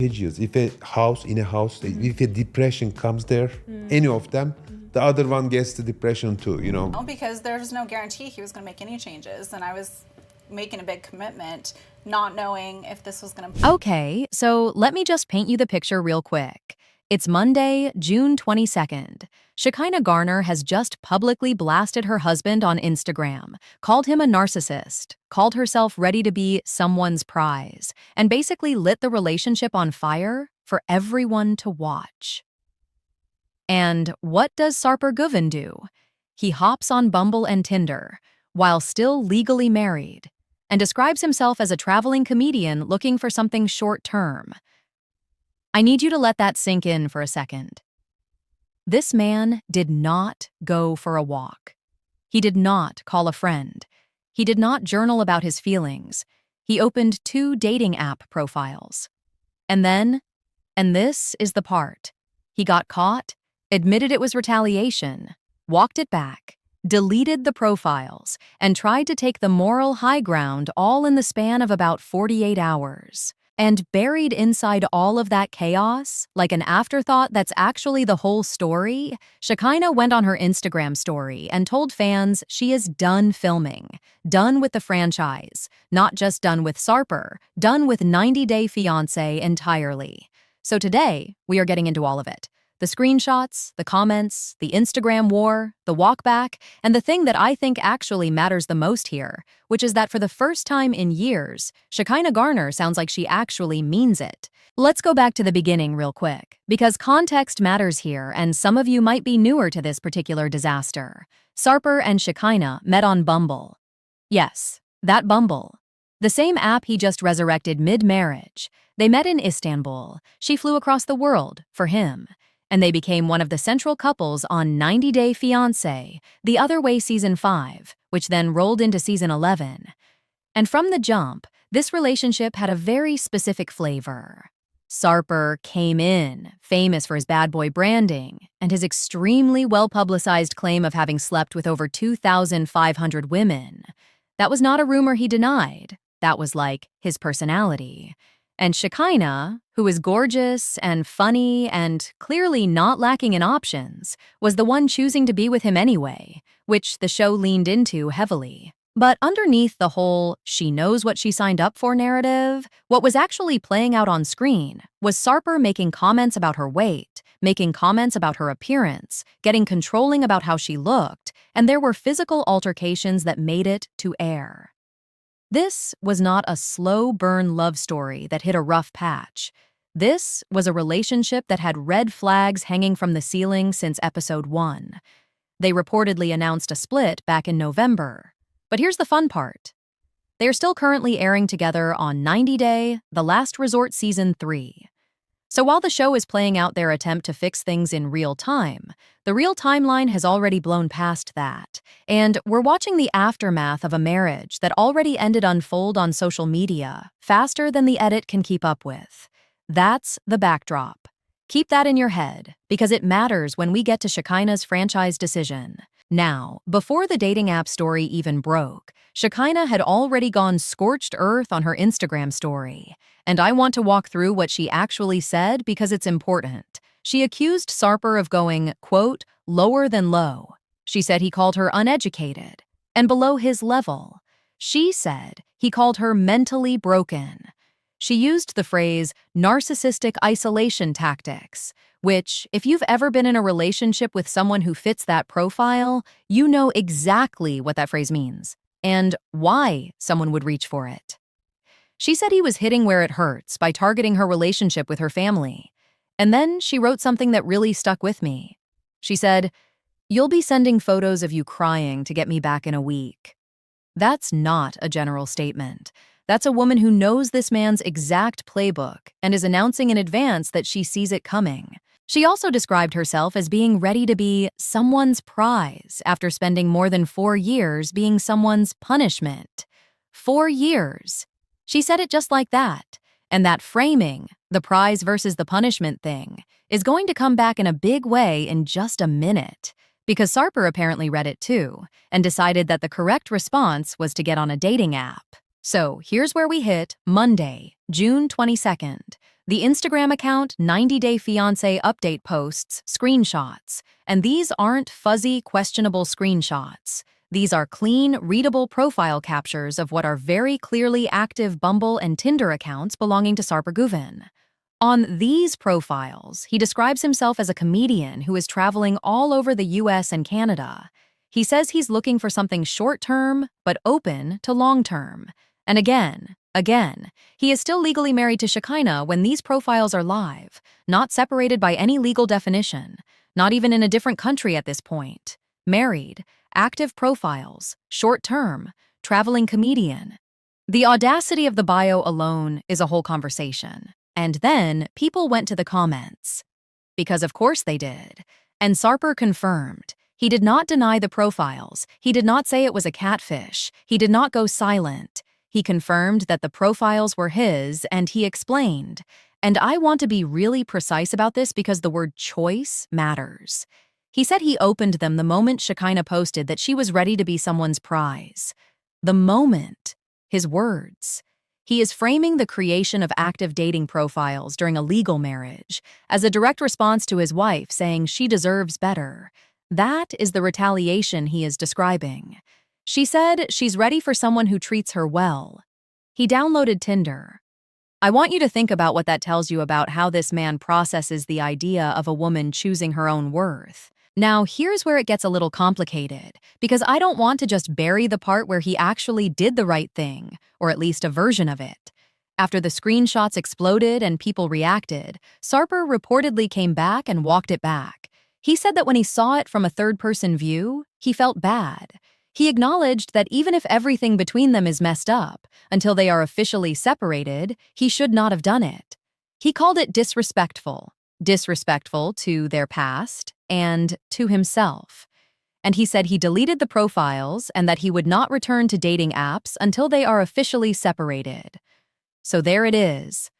If in a house, if a depression comes there, any of them, the other one gets the depression too, you know. Because there was no guarantee he was going to make any changes, and I was making a big commitment, not knowing if this was going to... Okay, so let me just paint you the picture real quick. It's Monday, June 22nd. Shekinah Garner has just publicly blasted her husband on Instagram, called him a narcissist, called herself ready to be someone's prize, and basically lit the relationship on fire for everyone to watch. And what does Sarper do? He hops on Bumble and Tinder, while still legally married, and describes himself as a traveling comedian looking for something short-term. I need you to let that sink in for a second. This man did not go for a walk. He did not call a friend. He did not journal about his feelings. He opened 2 dating app profiles. And then, and this is the part, he got caught, admitted it was retaliation, walked it back, deleted the profiles, and tried to take the moral high ground all in the span of about 48 hours. And buried inside all of that chaos, like an afterthought that's actually the whole story, Shekinah went on her Instagram story and told fans she is done filming, done with the franchise, not just done with Sarper, done with 90 Day Fiancé entirely. So today, we are getting into all of it. The screenshots, the comments, the Instagram war, the walkback, and the thing that I think actually matters the most here, which is that for the first time in years, Shekinah Garner sounds like she actually means it. Let's go back to the beginning real quick, because context matters here, and some of you might be newer to this particular disaster. Sarper and Shekinah met on Bumble. Yes, that Bumble. The same app he just resurrected mid-marriage. They met in Istanbul. She flew across the world for him. And they became one of the central couples on 90 Day Fiancé, The Other Way Season 5, which then rolled into Season 11. And from the jump, this relationship had a very specific flavor. Sarper came in, famous for his bad boy branding, and his extremely well-publicized claim of having slept with over 2,500 women. That was not a rumor he denied. That was like his personality. And Shekinah, who is gorgeous and funny and clearly not lacking in options, was the one choosing to be with him anyway, which the show leaned into heavily. But underneath the whole she knows what she signed up for narrative, what was actually playing out on screen was Sarper making comments about her weight, making comments about her appearance, getting controlling about how she looked, and there were physical altercations that made it to air. This was not a slow burn love story that hit a rough patch. This was a relationship that had red flags hanging from the ceiling since episode 1. They reportedly announced a split back in November. But here's the fun part. They are still currently airing together on 90 Day, The Last Resort Season 3. So while the show is playing out their attempt to fix things in real time, the real timeline has already blown past that, and we're watching the aftermath of a marriage that already ended unfold on social media faster than the edit can keep up with. That's the backdrop. Keep that in your head, because it matters when we get to Shekinah's franchise decision. Now, before the dating app story even broke, Shekinah had already gone scorched earth on her Instagram story. And I want to walk through what she actually said because it's important. She accused Sarper of going, quote, lower than low. She said he called her uneducated and below his level. She said he called her mentally broken. She used the phrase narcissistic isolation tactics, which, if you've ever been in a relationship with someone who fits that profile, you know exactly what that phrase means and why someone would reach for it. She said he was hitting where it hurts by targeting her relationship with her family. And then she wrote something that really stuck with me. She said, "You'll be sending photos of you crying to get me back in a week." That's not a general statement. That's a woman who knows this man's exact playbook and is announcing in advance that she sees it coming. She also described herself as being ready to be someone's prize after spending more than 4 years being someone's punishment. 4 years. She said it just like that. And that framing, the prize versus the punishment thing, is going to come back in a big way in just a minute. Because Sarper apparently read it too, and decided that the correct response was to get on a dating app. So here's where we hit Monday, June 22nd. The Instagram account 90-Day Fiancé update posts screenshots, and these aren't fuzzy, questionable screenshots. These are clean, readable profile captures of what are very clearly active Bumble and Tinder accounts belonging to Sarper Guven. On these profiles, he describes himself as a comedian who is traveling all over the US and Canada. He says he's looking for something short-term, but open to long-term. And again, he is still legally married to Shekinah when these profiles are live, not separated by any legal definition, not even in a different country at this point. Married, active profiles, short-term, traveling comedian. The audacity of the bio alone is a whole conversation. And then people went to the comments. Because of course they did. And Sarper confirmed. He did not deny the profiles. He did not say it was a catfish. He did not go silent. He confirmed that the profiles were his, and he explained. And I want to be really precise about this because the word choice matters. He said he opened them the moment Shekinah posted that she was ready to be someone's prize. The moment. His words. He is framing the creation of active dating profiles during a legal marriage as a direct response to his wife saying she deserves better. That is the retaliation he is describing. She said she's ready for someone who treats her well. He downloaded Tinder. I want you to think about what that tells you about how this man processes the idea of a woman choosing her own worth. Now, here's where it gets a little complicated, because I don't want to just bury the part where he actually did the right thing, or at least a version of it. After the screenshots exploded and people reacted, Sarper reportedly came back and walked it back. He said that when he saw it from a third-person view, he felt bad. He acknowledged that even if everything between them is messed up, until they are officially separated, he should not have done it. He called it disrespectful to their past and to himself. And he said he deleted the profiles and that he would not return to dating apps until they are officially separated. So there it is.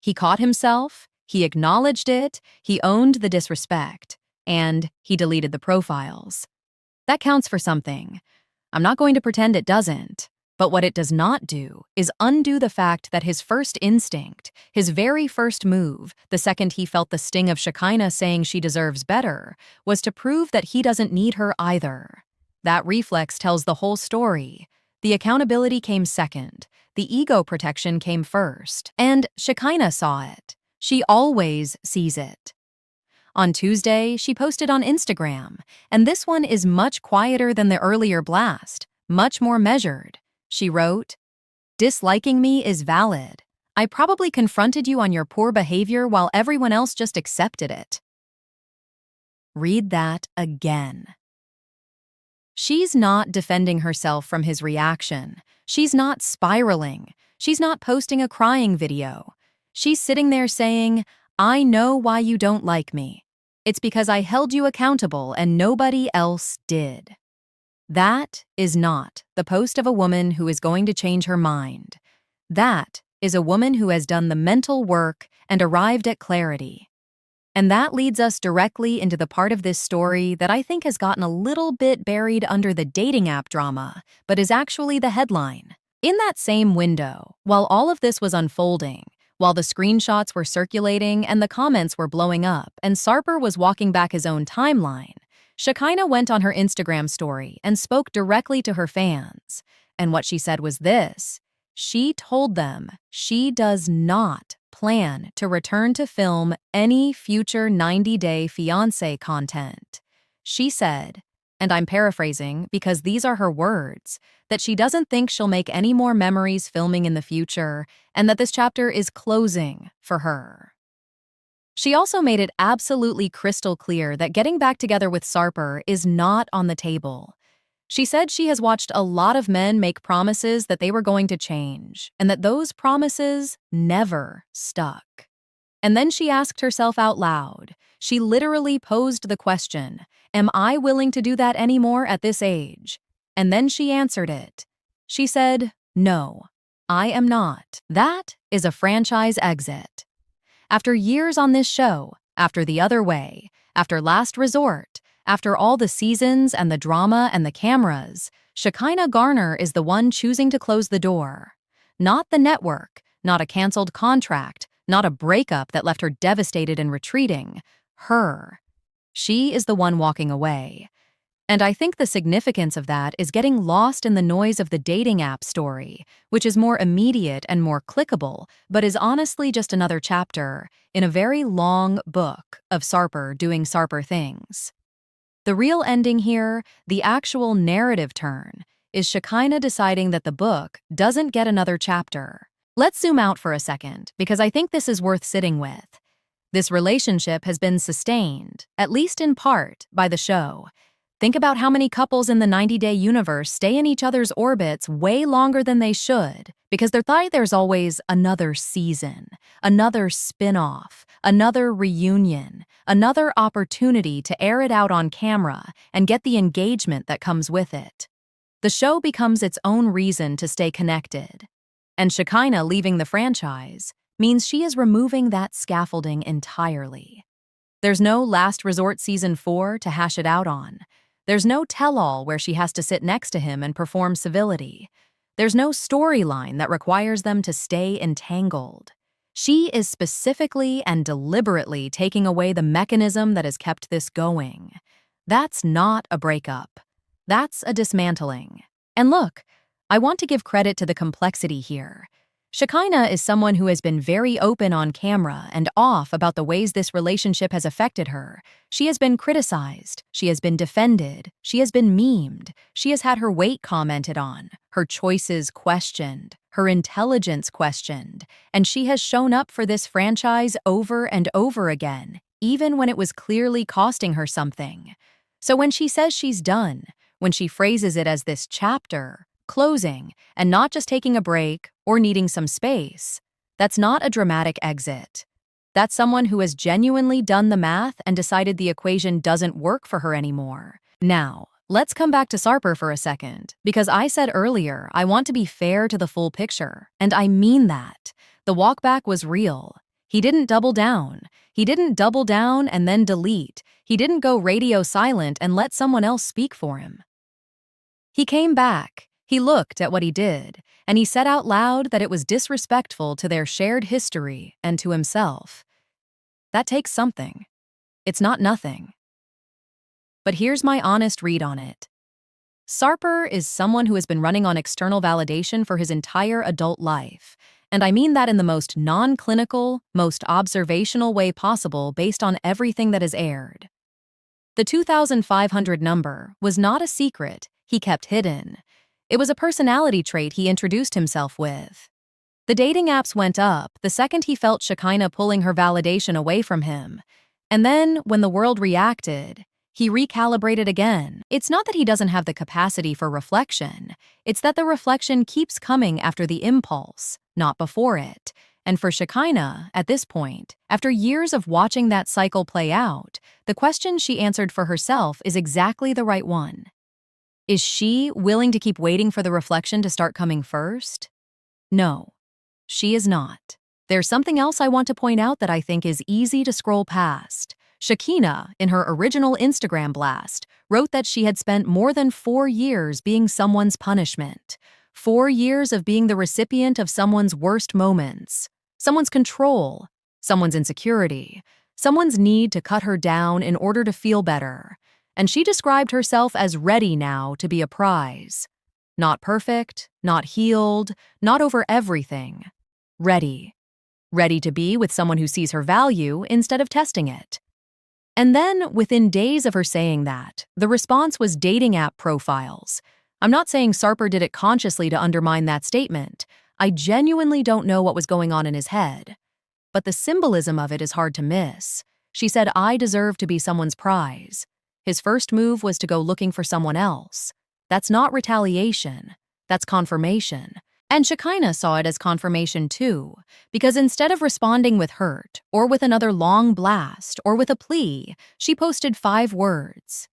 He caught himself, he acknowledged it, he owned the disrespect, and he deleted the profiles. That counts for something. I'm not going to pretend it doesn't. But what it does not do is undo the fact that his first instinct, his very first move, the second he felt the sting of Shekinah saying she deserves better, was to prove that he doesn't need her either. That reflex tells the whole story. The accountability came second. The ego protection came first. And Shekinah saw it. She always sees it. On Tuesday, she posted on Instagram, and this one is much quieter than the earlier blast, much more measured. She wrote, "Disliking me is valid. I probably confronted you on your poor behavior while everyone else just accepted it." Read that again. She's not defending herself from his reaction. She's not spiraling. She's not posting a crying video. She's sitting there saying, "I know why you don't like me. It's because I held you accountable and nobody else did." That is not the post of a woman who is going to change her mind. That is a woman who has done the mental work and arrived at clarity. And that leads us directly into the part of this story that I think has gotten a little bit buried under the dating app drama, but is actually the headline. In that same window, while all of this was unfolding, while the screenshots were circulating and the comments were blowing up and Sarper was walking back his own timeline, Shekinah went on her Instagram story and spoke directly to her fans. And what she said was this. She told them she does not plan to return to film any future 90-Day Fiancé content. She said, and I'm paraphrasing because these are her words, that she doesn't think she'll make any more memories filming in the future and that this chapter is closing for her. She also made it absolutely crystal clear that getting back together with Sarper is not on the table. She said she has watched a lot of men make promises that they were going to change, and that those promises never stuck. And then she asked herself out loud. She literally posed the question, "Am I willing to do that anymore at this age?" And then she answered it. She said, "No, I am not." That is a franchise exit. After years on this show, after The Other Way, after Last Resort, after all the seasons and the drama and the cameras, Shekinah Garner is the one choosing to close the door. Not the network, not a canceled contract, Not a breakup that left her devastated and retreating. Her. She is the one walking away. And I think the significance of that is getting lost in the noise of the dating app story, which is more immediate and more clickable, but is honestly just another chapter in a very long book of Sarper doing Sarper things. The real ending here, the actual narrative turn, is Shekinah deciding that the book doesn't get another chapter. Let's zoom out for a second, because I think this is worth sitting with. This relationship has been sustained, at least in part, by the show. Think about how many couples in the 90-day universe stay in each other's orbits way longer than they should, because they're thought there's always another season, another spin-off, another reunion, another opportunity to air it out on camera and get the engagement that comes with it. The show becomes its own reason to stay connected. And Shekinah leaving the franchise means she is removing that scaffolding entirely. There's no Last Resort Season 4 to hash it out on. There's no tell-all where she has to sit next to him and perform civility. There's no storyline that requires them to stay entangled. She is specifically and deliberately taking away the mechanism that has kept this going. That's not a breakup. That's a dismantling. And look, I want to give credit to the complexity here. Shekinah is someone who has been very open on camera and off about the ways this relationship has affected her. She has been criticized, she has been defended, she has been memed, she has had her weight commented on, her choices questioned, her intelligence questioned, and she has shown up for this franchise over and over again, even when it was clearly costing her something. So when she says she's done, when she phrases it as this chapter, closing, and not just taking a break or needing some space, that's not a dramatic exit. That's someone who has genuinely done the math and decided the equation doesn't work for her anymore. Now, let's come back to Sarper for a second, because I said earlier I want to be fair to the full picture, and I mean that. The walkback was real. He didn't double down. He didn't double down and then delete. He didn't go radio silent and let someone else speak for him. He came back. He looked at what he did, and he said out loud that it was disrespectful to their shared history and to himself. That takes something. It's not nothing. But here's my honest read on it. Sarper is someone who has been running on external validation for his entire adult life, and I mean that in the most non-clinical, most observational way possible based on everything that is aired. The 2,500 number was not a secret he kept hidden. It was a personality trait he introduced himself with. The dating apps went up the second he felt Shekinah pulling her validation away from him. And then, when the world reacted, he recalibrated again. It's not that he doesn't have the capacity for reflection. It's that the reflection keeps coming after the impulse, not before it. And for Shekinah, at this point, after years of watching that cycle play out, the question she answered for herself is exactly the right one. Is she willing to keep waiting for the reflection to start coming first? No, she is not. There's something else I want to point out that I think is easy to scroll past. Shekinah, in her original Instagram blast, wrote that she had spent more than 4 years being someone's punishment. 4 years of being the recipient of someone's worst moments, someone's control, someone's insecurity, someone's need to cut her down in order to feel better. And she described herself as ready now to be a prize. Not perfect, not healed, not over everything. Ready. Ready to be with someone who sees her value instead of testing it. And then, within days of her saying that, the response was dating app profiles. I'm not saying Sarper did it consciously to undermine that statement. I genuinely don't know what was going on in his head. But the symbolism of it is hard to miss. She said, I deserve to be someone's prize. His first move was to go looking for someone else. That's not retaliation. That's confirmation. And Shekinah saw it as confirmation too, because instead of responding with hurt, or with another long blast, or with a plea, she posted 5 words.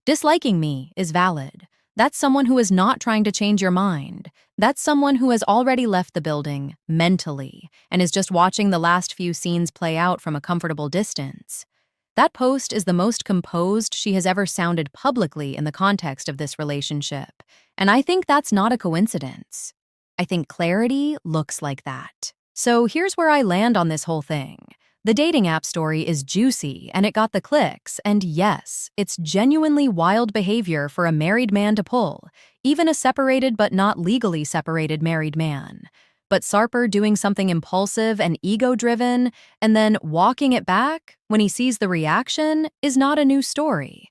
Disliking me is valid. That's someone who is not trying to change your mind. That's someone who has already left the building, mentally, and is just watching the last few scenes play out from a comfortable distance. That post is the most composed she has ever sounded publicly in the context of this relationship, and I think that's not a coincidence. I think clarity looks like that. So here's where I land on this whole thing. The dating app story is juicy and it got the clicks, and yes, it's genuinely wild behavior for a married man to pull, even a separated but not legally separated married man. But Sarper doing something impulsive and ego-driven and then walking it back when he sees the reaction is not a new story.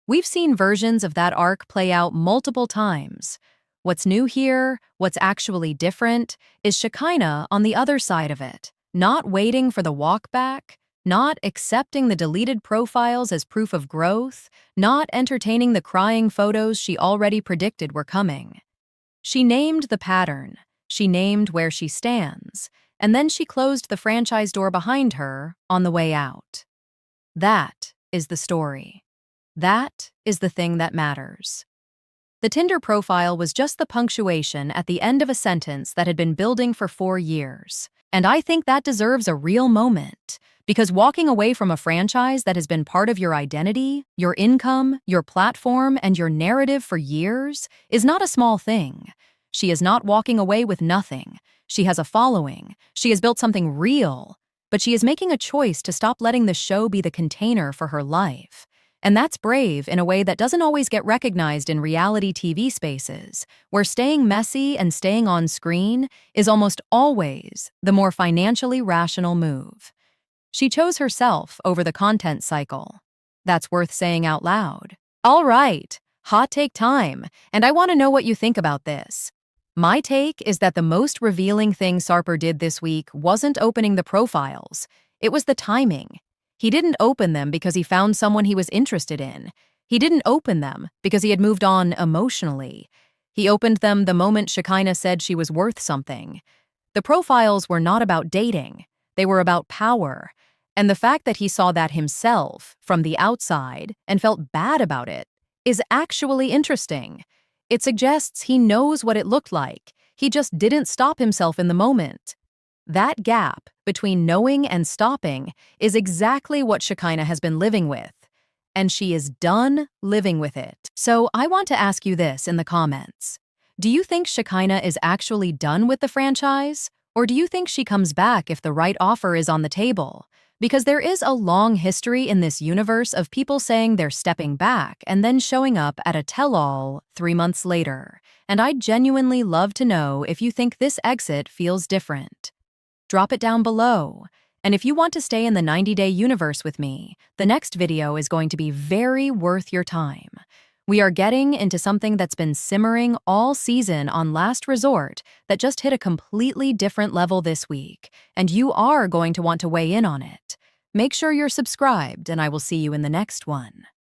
We've seen versions of that arc play out multiple times. What's new here, what's actually different, is Shekinah on the other side of it. Not waiting for the walk back, not accepting the deleted profiles as proof of growth, not entertaining the crying photos she already predicted were coming. She named the pattern, she named where she stands, and then she closed the franchise door behind her on the way out. That is the story. That is the thing that matters. The Tinder profile was just the punctuation at the end of a sentence that had been building for 4 years. And I think that deserves a real moment, because walking away from a franchise that has been part of your identity, your income, your platform, and your narrative for years is not a small thing. She is not walking away with nothing. She has a following. She has built something real. But she is making a choice to stop letting the show be the container for her life. And that's brave in a way that doesn't always get recognized in reality TV spaces, where staying messy and staying on screen is almost always the more financially rational move. She chose herself over the content cycle. That's worth saying out loud. All right, hot take time, and I want to know what you think about this. My take is that the most revealing thing Sarper did this week wasn't opening the profiles. It was the timing. He didn't open them because he found someone he was interested in. He didn't open them because he had moved on emotionally. He opened them the moment Shekinah said she was worth something. The profiles were not about dating. They were about power. And the fact that he saw that himself from the outside and felt bad about it is actually interesting. It suggests he knows what it looked like. He just didn't stop himself in the moment. That gap between knowing and stopping is exactly what Shekinah has been living with, and she is done living with it. So I want to ask you this in the comments. Do you think Shekinah is actually done with the franchise, or do you think she comes back if the right offer is on the table? Because there is a long history in this universe of people saying they're stepping back and then showing up at a tell-all 3 months later, and I'd genuinely love to know if you think this exit feels different. Drop it down below. And if you want to stay in the 90-day universe with me, the next video is going to be very worth your time. We are getting into something that's been simmering all season on Last Resort that just hit a completely different level this week, and you are going to want to weigh in on it. Make sure you're subscribed, and I will see you in the next one.